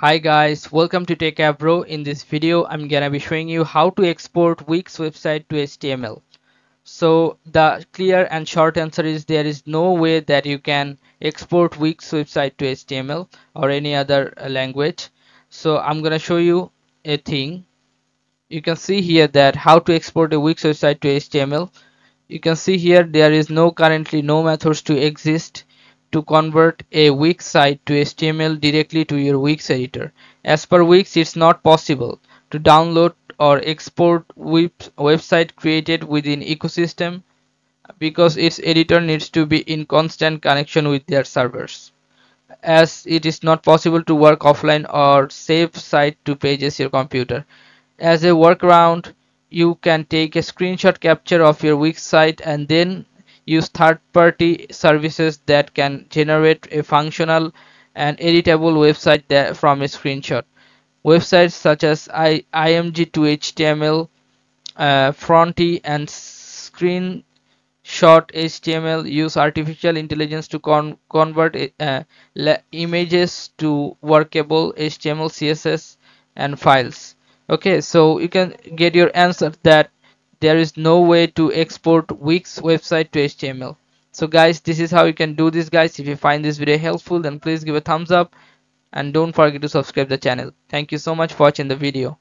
Hi guys, welcome to Techavro. In this video, I'm gonna be showing you how to export Wix website to HTML. So the clear and short answer is there is no way that you can export Wix website to HTML or any other language. So I'm gonna show you a thing. You can see here that how to export a Wix website to HTML. You can see here there is currently no methods to exist to convert a Wix site to HTML directly to your Wix editor. As per Wix, it's not possible to download or export website created within ecosystem because its editor needs to be in constant connection with their servers, as it is not possible to work offline or save site to pages your computer. As a workaround, you can take a screenshot capture of your Wix site and then use third-party services that can generate a functional and editable website from a screenshot. Websites such as img2html, Fronty, and Screenshot HTML use artificial intelligence to convert images to workable HTML, CSS, and files. Okay, so you can get your answer that there is no way to export Wix website to HTML. So guys, this is how you can do this, guys. If you find this video helpful, then please give a thumbs up and don't forget to subscribe the channel. Thank you so much for watching the video.